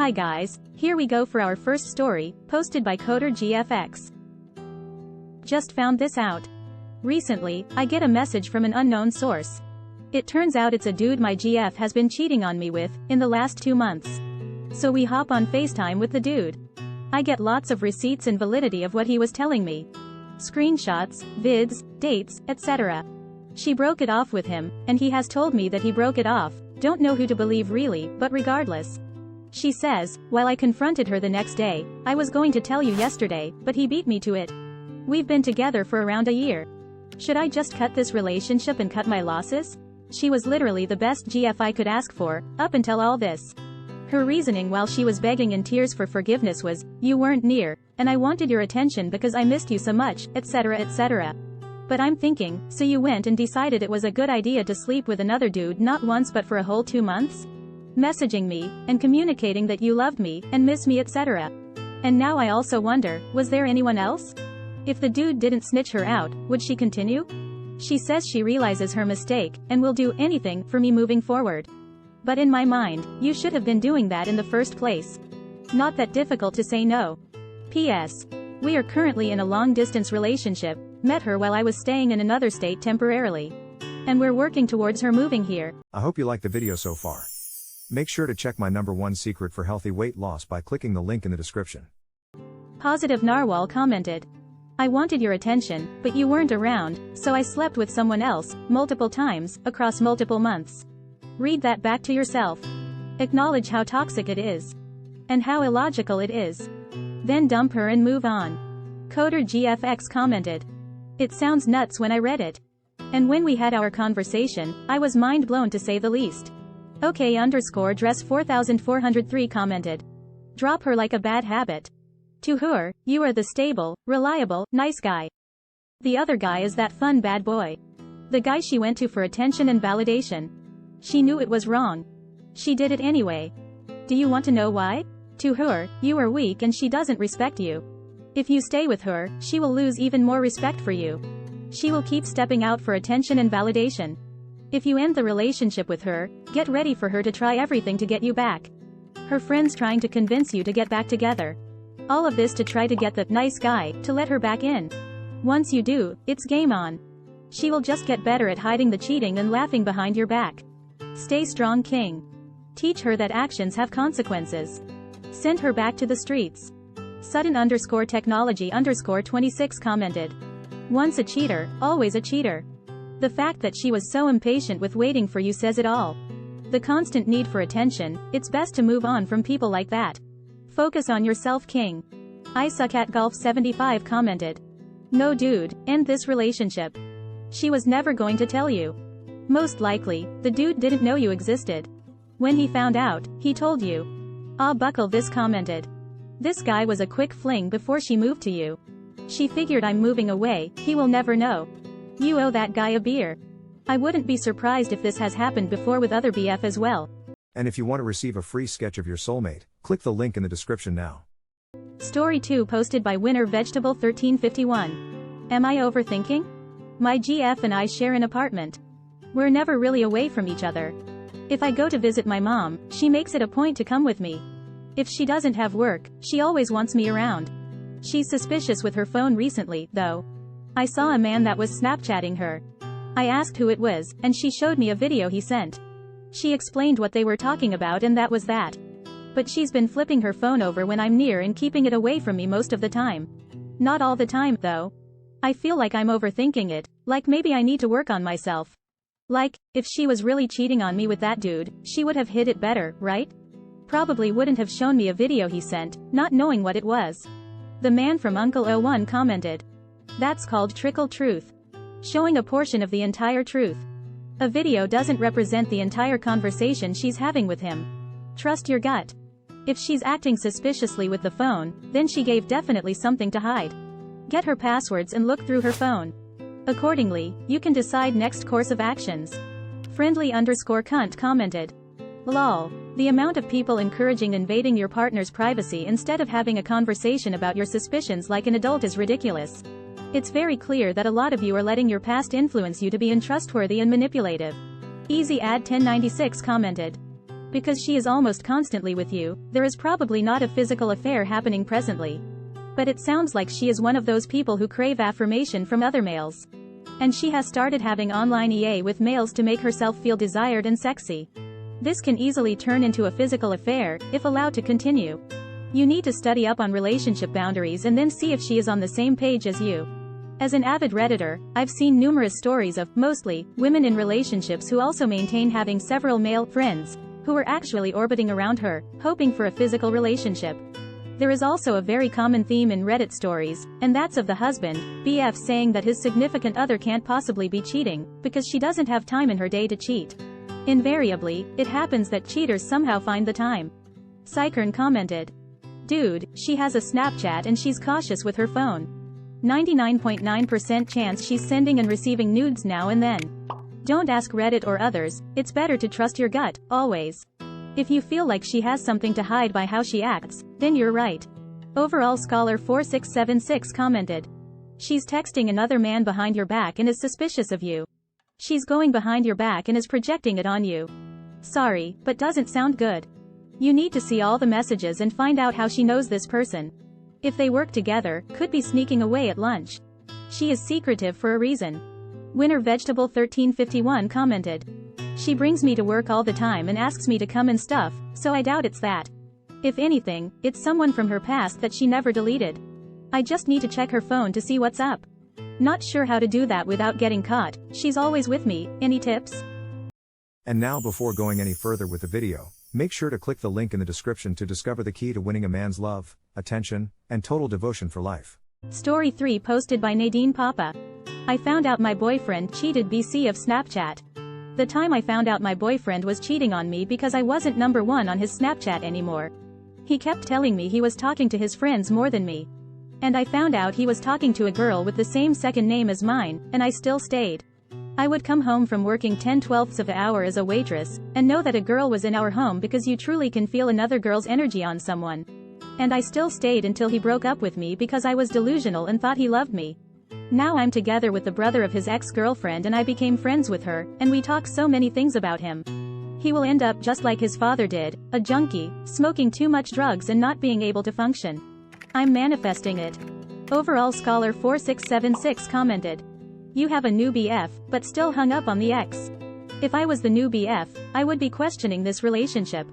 Hi guys, here we go for our first story, posted by Coder GFX. Just found this out. Recently, I get a message from an unknown source. It turns out it's a dude my GF has been cheating on me with, in the last 2 months. So we hop on FaceTime with the dude. I get lots of receipts and validity of what he was telling me. Screenshots, vids, dates, etc. She broke it off with him, and he has told me that he broke it off. Don't know who to believe really, but regardless. She says, while I confronted her the next day, I was going to tell you yesterday, but he beat me to it. We've been together for around a year. Should I just cut this relationship and cut my losses? She was literally the best GF I could ask for, up until all this. Her reasoning while she was begging in tears for forgiveness was, you weren't near, and I wanted your attention because I missed you so much, etc. etc. But I'm thinking, so you went and decided it was a good idea to sleep with another dude not once but for a whole 2 months? Messaging me, and communicating that you loved me, and miss me etc. And now I also wonder, was there anyone else? If the dude didn't snitch her out, would she continue? She says she realizes her mistake, and will do anything for me moving forward. But in my mind, you should have been doing that in the first place. Not that difficult to say no. P.S. We are currently in a long-distance relationship, met her while I was staying in another state temporarily. And we're working towards her moving here. I hope you liked the video so far. Make sure to check my #1 secret for healthy weight loss by clicking the link in the description. Positive Narwhal commented. I wanted your attention, but you weren't around, so I slept with someone else, multiple times, across multiple months. Read that back to yourself. Acknowledge how toxic it is. And how illogical it is. Then dump her and move on. Coder GFX commented. It sounds nuts when I read it. And when we had our conversation, I was mind blown to say the least. OK_dress 4403 commented. Drop her like a bad habit. To her, you are the stable, reliable, nice guy. The other guy is that fun bad boy. The guy she went to for attention and validation. She knew it was wrong. She did it anyway. Do you want to know why? To her, you are weak and she doesn't respect you. If you stay with her, she will lose even more respect for you. She will keep stepping out for attention and validation. If you end the relationship with her, get ready for her to try everything to get you back. Her friends trying to convince you to get back together. All of this to try to get the nice guy to let her back in. Once you do, it's game on. She will just get better at hiding the cheating and laughing behind your back. Stay strong, King. Teach her that actions have consequences. Send her back to the streets. Sudden_technology_26 commented. Once a cheater, always a cheater. The fact that she was so impatient with waiting for you says it all. The constant need for attention, it's best to move on from people like that. Focus on yourself, King. I suck at golf 75 commented. No dude, end this relationship. She was never going to tell you. Most likely, the dude didn't know you existed. When he found out, he told you. Ah, buckle this commented. This guy was a quick fling before she moved to you. She figured I'm moving away, he will never know. You owe that guy a beer. I wouldn't be surprised if this has happened before with other BF as well. And if you want to receive a free sketch of your soulmate, click the link in the description now. Story 2 posted by Winner Vegetable 1351. Am I overthinking? My GF and I share an apartment. We're never really away from each other. If I go to visit my mom, she makes it a point to come with me. If she doesn't have work, she always wants me around. She's suspicious with her phone recently, though. I saw a man that was Snapchatting her. I asked who it was, and she showed me a video he sent. She explained what they were talking about and that was that. But she's been flipping her phone over when I'm near and keeping it away from me most of the time. Not all the time, though. I feel like I'm overthinking it, like maybe I need to work on myself. Like, if she was really cheating on me with that dude, she would have hid it better, right? Probably wouldn't have shown me a video he sent, not knowing what it was. The man from Uncle 01 commented. That's called trickle truth. Showing a portion of the entire truth. A video doesn't represent the entire conversation she's having with him. Trust your gut. If she's acting suspiciously with the phone, then she gave definitely something to hide. Get her passwords and look through her phone. Accordingly, you can decide next course of actions. Friendly_cunt commented. Lol. The amount of people encouraging invading your partner's privacy instead of having a conversation about your suspicions like an adult is ridiculous. It's very clear that a lot of you are letting your past influence you to be untrustworthy and manipulative. Easy Ad 1096 commented. Because she is almost constantly with you, there is probably not a physical affair happening presently. But it sounds like she is one of those people who crave affirmation from other males. And she has started having online EA with males to make herself feel desired and sexy. This can easily turn into a physical affair, if allowed to continue. You need to study up on relationship boundaries and then see if she is on the same page as you. As an avid Redditor, I've seen numerous stories of, mostly, women in relationships who also maintain having several male friends, who are actually orbiting around her, hoping for a physical relationship. There is also a very common theme in Reddit stories, and that's of the husband, BF, saying that his significant other can't possibly be cheating, because she doesn't have time in her day to cheat. Invariably, it happens that cheaters somehow find the time. Psykern commented, "Dude, she has a Snapchat and she's cautious with her phone. 99.9% chance she's sending and receiving nudes now and then. Don't ask Reddit or others, it's better to trust your gut, always. If you feel like she has something to hide by how she acts, then you're right." Overall Scholar 4676 commented, "She's texting another man behind your back and is suspicious of you. She's going behind your back and is projecting it on you. Sorry, but doesn't sound good. You need to see all the messages and find out how she knows this person. If they work together, could be sneaking away at lunch. She is secretive for a reason." Winner Vegetable 1351 commented, "She brings me to work all the time and asks me to come and stuff, so I doubt it's that. If anything, it's someone from her past that she never deleted. I just need to check her phone to see what's up. Not sure how to do that without getting caught. She's always with me. Any tips?" And now, before going any further with the video, make sure to click the link in the description to discover the key to winning a man's love, attention, and total devotion for life. Story 3 posted by Nadine Papa. I found out my boyfriend cheated BC of Snapchat. The time I found out my boyfriend was cheating on me because I wasn't number 1 on his Snapchat anymore. He kept telling me he was talking to his friends more than me. And I found out he was talking to a girl with the same second name as mine, and I still stayed. I would come home from working 10/12ths of an hour as a waitress, and know that a girl was in our home because you truly can feel another girl's energy on someone. And I still stayed until he broke up with me because I was delusional and thought he loved me. Now I'm together with the brother of his ex-girlfriend and I became friends with her, and we talk so many things about him. He will end up just like his father did, a junkie, smoking too much drugs and not being able to function. I'm manifesting it." Overall Scholar 4676 commented, "You have a new BF, but still hung up on the ex. If I was the new BF, I would be questioning this relationship.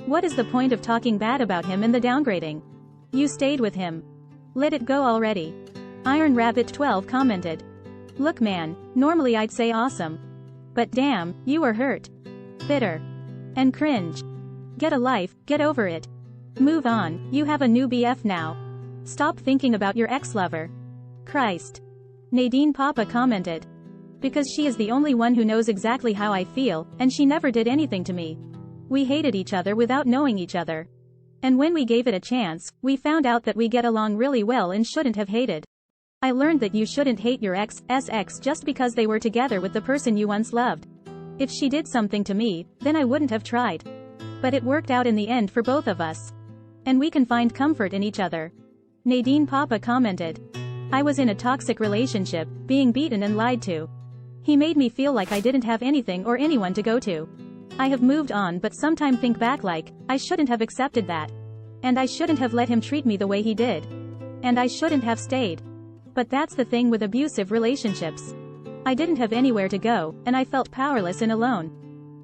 What is the point of talking bad about him and the downgrading? You stayed with him. Let it go already." Iron Rabbit 12 commented, "Look man, normally I'd say awesome. But damn, you were hurt. Bitter. And cringe. Get a life, get over it. Move on, you have a new BF now. Stop thinking about your ex-lover. Christ." Nadine Papa commented, "Because she is the only one who knows exactly how I feel, and she never did anything to me. We hated each other without knowing each other. And when we gave it a chance, we found out that we get along really well and shouldn't have hated. I learned that you shouldn't hate your ex just because they were together with the person you once loved. If she did something to me, then I wouldn't have tried. But it worked out in the end for both of us. And we can find comfort in each other." Nadine Papa commented, "I was in a toxic relationship, being beaten and lied to. He made me feel like I didn't have anything or anyone to go to. I have moved on but sometimes think back like, I shouldn't have accepted that. And I shouldn't have let him treat me the way he did. And I shouldn't have stayed. But that's the thing with abusive relationships. I didn't have anywhere to go, and I felt powerless and alone."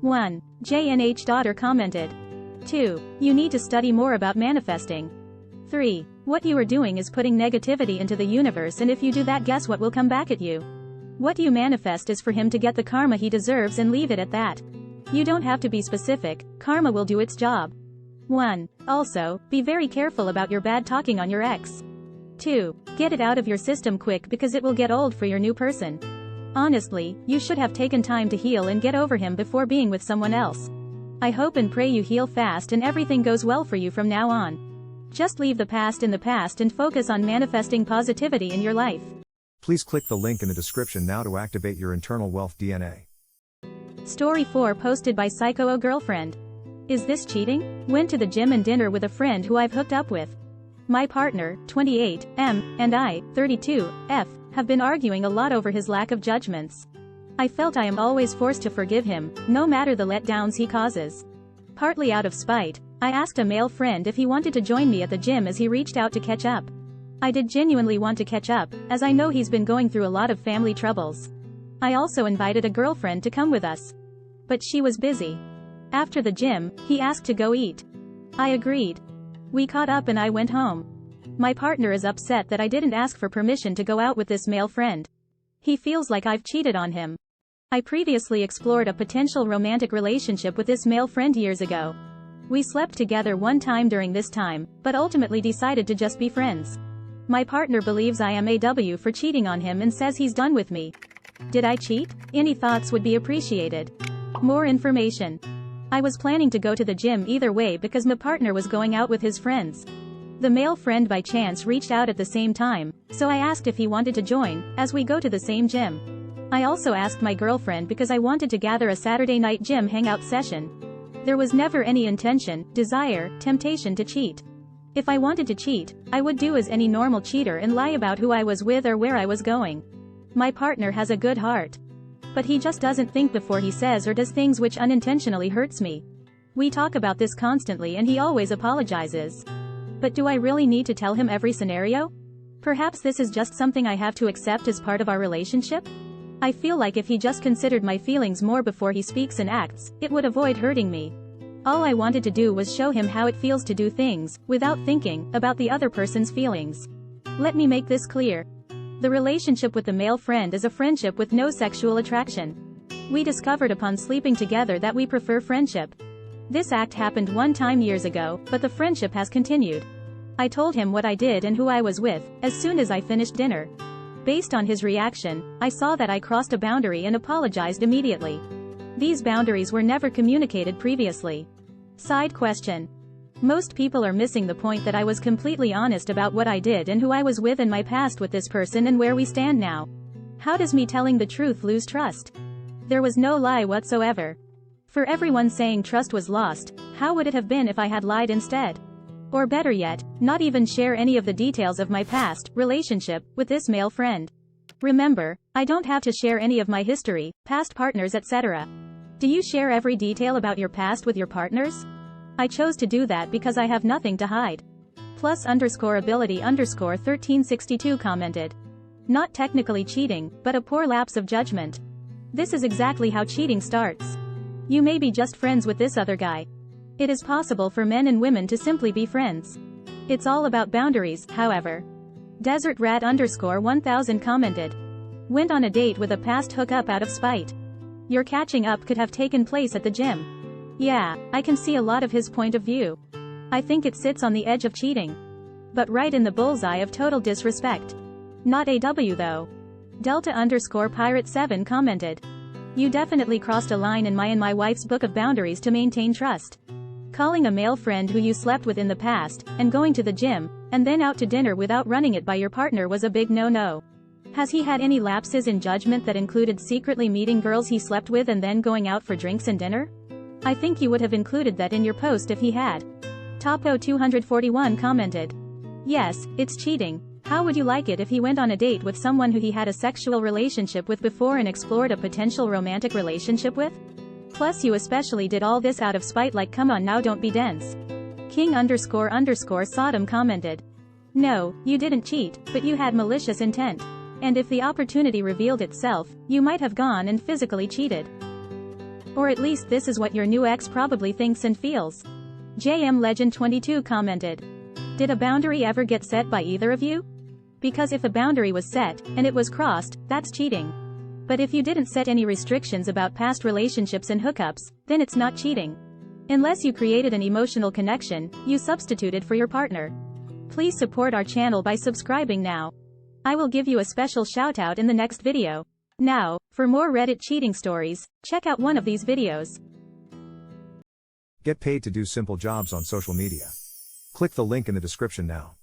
1. JNH daughter commented, 2. You need to study more about manifesting. 3. What you are doing is putting negativity into the universe, and if you do that, guess what will come back at you? What you manifest is for him to get the karma he deserves, and leave it at that. You don't have to be specific, karma will do its job. 1. Also, be very careful about your bad talking on your ex. 2. Get it out of your system quick because it will get old for your new person. Honestly, you should have taken time to heal and get over him before being with someone else. I hope and pray you heal fast and everything goes well for you from now on. Just leave the past in the past and focus on manifesting positivity in your life." Please click the link in the description now to activate your internal wealth DNA. Story 4 posted by Psycho Girlfriend. Is this cheating? Went to the gym and dinner with a friend who I've hooked up with. My partner, 28, M, and I, 32, F, have been arguing a lot over his lack of judgments. I felt I am always forced to forgive him, no matter the letdowns he causes. Partly out of spite, I asked a male friend if he wanted to join me at the gym as he reached out to catch up. I did genuinely want to catch up, as I know he's been going through a lot of family troubles. I also invited a girlfriend to come with us. But she was busy. After the gym, he asked to go eat. I agreed. We caught up and I went home. My partner is upset that I didn't ask for permission to go out with this male friend. He feels like I've cheated on him. I previously explored a potential romantic relationship with this male friend years ago. We slept together one time during this time, but ultimately decided to just be friends. My partner believes I am AW for cheating on him and says he's done with me. Did I cheat? Any thoughts would be appreciated. More information. I was planning to go to the gym either way because my partner was going out with his friends. The male friend by chance reached out at the same time, so I asked if he wanted to join, as we go to the same gym. I also asked my girlfriend because I wanted to gather a Saturday night gym hangout session. There was never any intention, desire, temptation to cheat. If I wanted to cheat, I would do as any normal cheater and lie about who I was with or where I was going. My partner has a good heart. But he just doesn't think before he says or does things, which unintentionally hurts me. We talk about this constantly and he always apologizes. But do I really need to tell him every scenario? Perhaps this is just something I have to accept as part of our relationship? I feel like if he just considered my feelings more before he speaks and acts, it would avoid hurting me. All I wanted to do was show him how it feels to do things, without thinking about the other person's feelings. Let me make this clear. The relationship with the male friend is a friendship with no sexual attraction. We discovered upon sleeping together that we prefer friendship. This act happened one time years ago, but the friendship has continued. I told him what I did and who I was with, as soon as I finished dinner. Based on his reaction, I saw that I crossed a boundary and apologized immediately. These boundaries were never communicated previously. Side question. Most people are missing the point that I was completely honest about what I did and who I was with in my past with this person and where we stand now. How does me telling the truth lose trust? There was no lie whatsoever. For everyone saying trust was lost, how would it have been if I had lied instead? Or better yet, not even share any of the details of my past relationship with this male friend. Remember, I don't have to share any of my history, past partners, etc. Do you share every detail about your past with your partners? I chose to do that because I have nothing to hide. +_ability_1362 commented. Not technically cheating, but a poor lapse of judgment. This is exactly how cheating starts. You may be just friends with this other guy. It is possible for men and women to simply be friends. It's all about boundaries, however. DesertRat_1000 commented. Went on a date with a past hookup out of spite. Your catching up could have taken place at the gym. Yeah, I can see a lot of his point of view. I think it sits on the edge of cheating. But right in the bullseye of total disrespect. Not AW though. Delta_Pirate7 commented. You definitely crossed a line in my wife's book of boundaries to maintain trust. Calling a male friend who you slept with in the past, and going to the gym, and then out to dinner without running it by your partner was a big no-no. Has he had any lapses in judgment that included secretly meeting girls he slept with and then going out for drinks and dinner? I think you would have included that in your post if he had. Topo241 commented. Yes, it's cheating. How would you like it if he went on a date with someone who he had a sexual relationship with before and explored a potential romantic relationship with? Plus you especially did all this out of spite, like come on now, don't be dense. King__Sodom commented. No, you didn't cheat, but you had malicious intent. And if the opportunity revealed itself, you might have gone and physically cheated. Or at least this is what your new ex probably thinks and feels. JMLegend22 commented. Did a boundary ever get set by either of you? Because if a boundary was set, and it was crossed, that's cheating. But if you didn't set any restrictions about past relationships and hookups, then it's not cheating. Unless you created an emotional connection, you substituted for your partner. Please support our channel by subscribing now. I will give you a special shout out in the next video. Now, for more Reddit cheating stories, check out one of these videos. Get paid to do simple jobs on social media. Click the link in the description now.